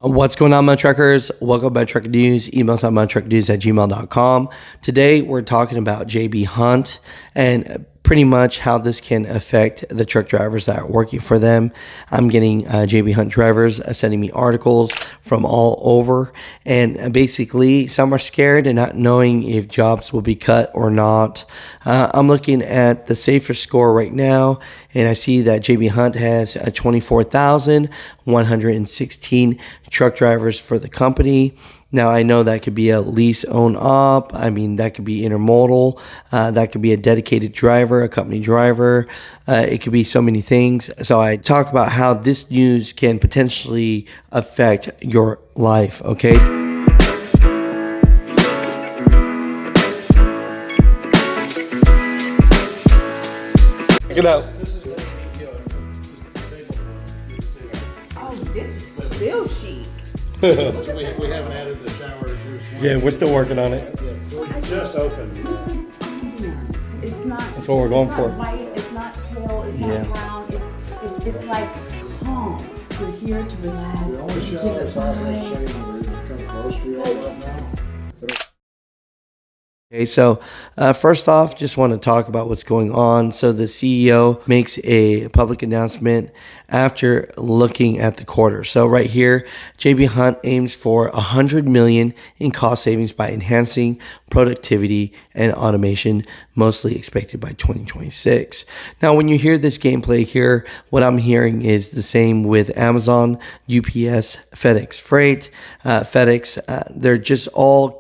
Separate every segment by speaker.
Speaker 1: What's going on, Mutha Truckers? Welcome back to Trucker News. Email us at muthatruckernews@gmail.com. Today, we're talking about JB Hunt and pretty much how this can affect the truck drivers that are working for them. I'm getting JB Hunt drivers sending me articles from all over, and basically some are scared and not knowing if jobs will be cut or not. I'm looking at the safer score right now, and I see that JB Hunt has 24,116 truck drivers for the company. Now, I know that could be a lease own op. I mean, that could be intermodal. That could be a dedicated driver, a company driver. It could be so many things. So I talk about how this news can potentially affect your life, okay? Check it out.
Speaker 2: Oh, this is still chic.
Speaker 3: we haven't added the shower.
Speaker 1: Yeah, we're still working on it.
Speaker 3: Yeah, so we just opened.
Speaker 2: It's not.
Speaker 1: That's what we're going
Speaker 2: it's
Speaker 1: for.
Speaker 2: Not white, it's not pale. It's
Speaker 1: Yeah.
Speaker 2: not brown. It's like calm. We're here to relax.
Speaker 3: The only
Speaker 2: Keep
Speaker 3: shower
Speaker 2: it
Speaker 3: is out there
Speaker 2: fine.
Speaker 3: saying we're kind of close to you all right now.
Speaker 1: Okay, so first off, just want to talk about what's going on. So the CEO makes a public announcement after looking at the quarter. So right here, JB Hunt aims for $100 million in cost savings by enhancing productivity and automation, mostly expected by 2026. Now, when you hear this gameplay here, what I'm hearing is the same with Amazon, UPS, FedEx Freight, FedEx. They're just all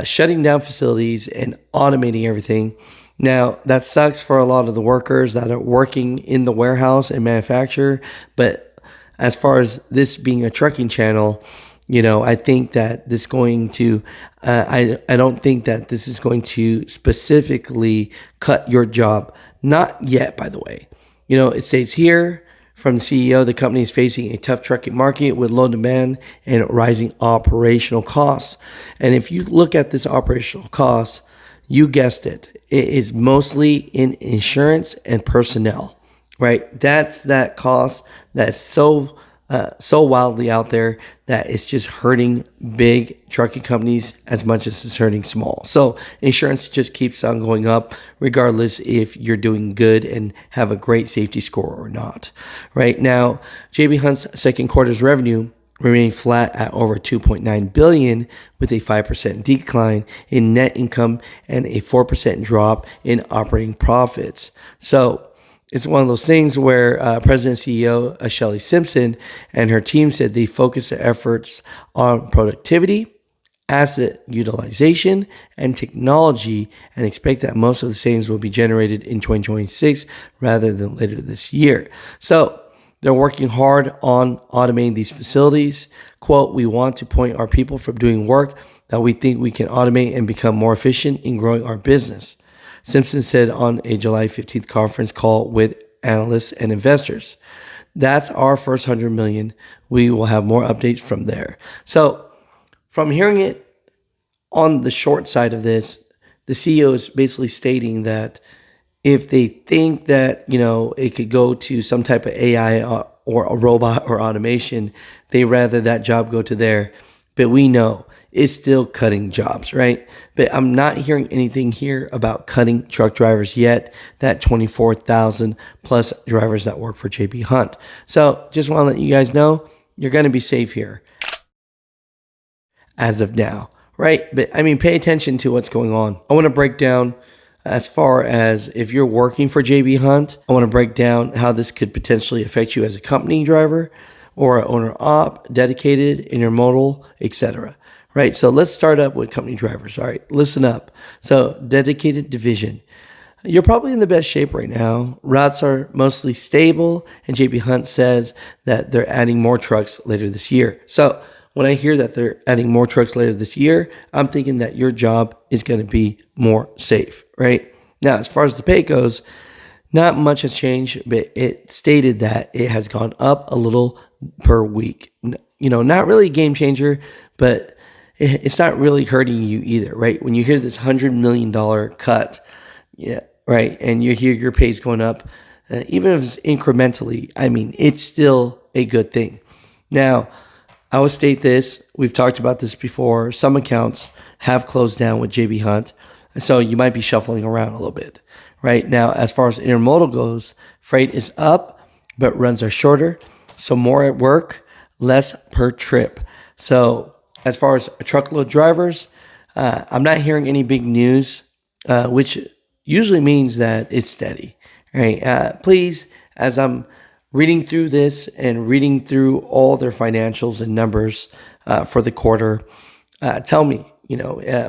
Speaker 1: shutting down facilities and automating everything. Now, that sucks for a lot of the workers that are working in the warehouse and manufacture. But as far as this being a trucking channel, I think that this going to, I don't think that this is going to specifically cut your job. Not yet, by the way. It states here, from the CEO, the company is facing a tough trucking market with low demand and rising operational costs. And if you look at this operational cost, you guessed it, it is mostly in insurance and personnel, right? That's that cost that's so wildly out there that it's just hurting big trucking companies as much as it's hurting small. So insurance just keeps on going up regardless if you're doing good and have a great safety score or not. Right now, JB Hunt's second quarter's revenue remained flat at over $2.9 billion, with a 5% decline in net income and a 4% drop in operating profits. So it's one of those things where President and CEO Shelley Simpson and her team said they focused their efforts on productivity, asset utilization, and technology, and expect that most of the savings will be generated in 2026 rather than later this year. So they're working hard on automating these facilities. Quote, "We want to point our people from doing work that we think we can automate and become more efficient in growing our business," Simpson said on a July 15th conference call with analysts and investors. That's our first $100 million. We will have more updates from there. So from hearing it on the short side of this, the CEO is basically stating that if they think that, it could go to some type of AI or a robot or automation, they rather that job go to there. But we know it's still cutting jobs, right? But I'm not hearing anything here about cutting truck drivers yet, that 24,000 plus drivers that work for JB Hunt. So just want to let you guys know, you're going to be safe here as of now, right? But pay attention to what's going on. I want to break down as far as if you're working for JB Hunt, I want to break down how this could potentially affect you as a company driver or an owner op, dedicated, intermodal, etc. Right, so let's start up with company drivers. All right, listen up. So dedicated division. You're probably in the best shape right now. Routes are mostly stable, and JB Hunt says that they're adding more trucks later this year. So when I hear that they're adding more trucks later this year, I'm thinking that your job is going to be more safe, right? Now, as far as the pay goes, not much has changed, but it stated that it has gone up a little per week. Not really a game changer, but it's not really hurting you either, right? When you hear this $100 million cut, yeah, right, and you hear your pay's going up, even if it's incrementally, it's still a good thing. Now, I will state this. We've talked about this before. Some accounts have closed down with JB Hunt. So you might be shuffling around a little bit. Right now, as far as intermodal goes, freight is up, but runs are shorter. So more at work, less per trip. So as far as truckload drivers, I'm not hearing any big news, which usually means that it's steady. Right? Please, as I'm reading through this and reading through all their financials and numbers for the quarter, tell me,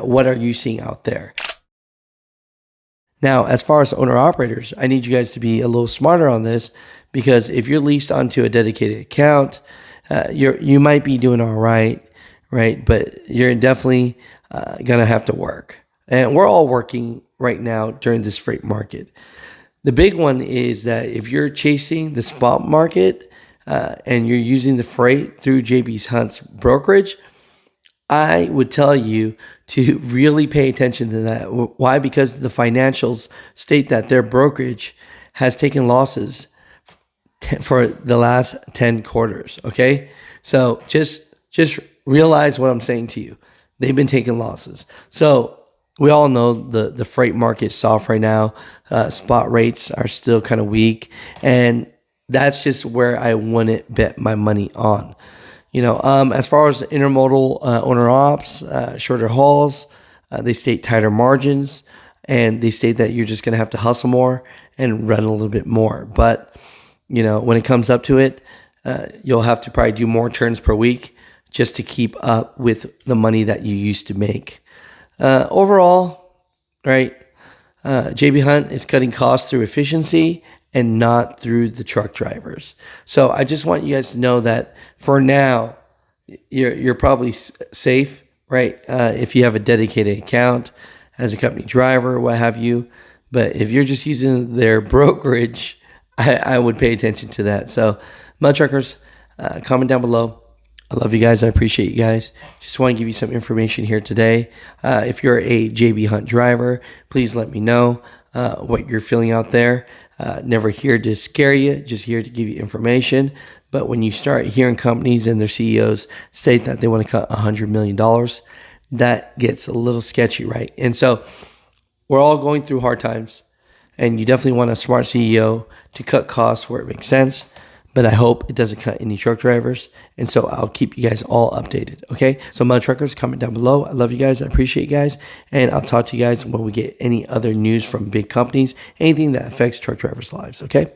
Speaker 1: what are you seeing out there? Now, as far as owner-operators, I need you guys to be a little smarter on this, because if you're leased onto a dedicated account, you might be doing all right, but you're definitely going to have to work. And we're all working right now during this freight market. The big one is that if you're chasing the spot market and you're using the freight through JB Hunt's brokerage, I would tell you to really pay attention to that. Why? Because the financials state that their brokerage has taken losses for the last 10 quarters. Okay. So just realize what I'm saying to you. They've been taking losses. So we all know the freight market is soft right now. Spot rates are still kind of weak. And that's just where I wouldn't bet my money on. As far as intermodal owner ops, shorter hauls, they state tighter margins, and they state that you're just going to have to hustle more and run a little bit more. But, when it comes up to it, you'll have to probably do more turns per week just to keep up with the money that you used to make. Overall, right, JB Hunt is cutting costs through efficiency and not through the truck drivers. So I just want you guys to know that for now, you're probably safe, right? If you have a dedicated account as a company driver, what have you. But if you're just using their brokerage, I would pay attention to that. So, Mud Truckers, comment down below. I love you guys. I appreciate you guys. Just want to give you some information here today. If you're a JB Hunt driver, please let me know what you're feeling out there. Never here to scare you, just here to give you information. But when you start hearing companies and their CEOs state that they want to cut $100 million, that gets a little sketchy, right? And so we're all going through hard times, and you definitely want a smart CEO to cut costs where it makes sense. But I hope it doesn't cut any truck drivers. And so I'll keep you guys all updated. Okay. So Mud Truckers, comment down below. I love you guys. I appreciate you guys. And I'll talk to you guys when we get any other news from big companies, anything that affects truck drivers' lives. Okay.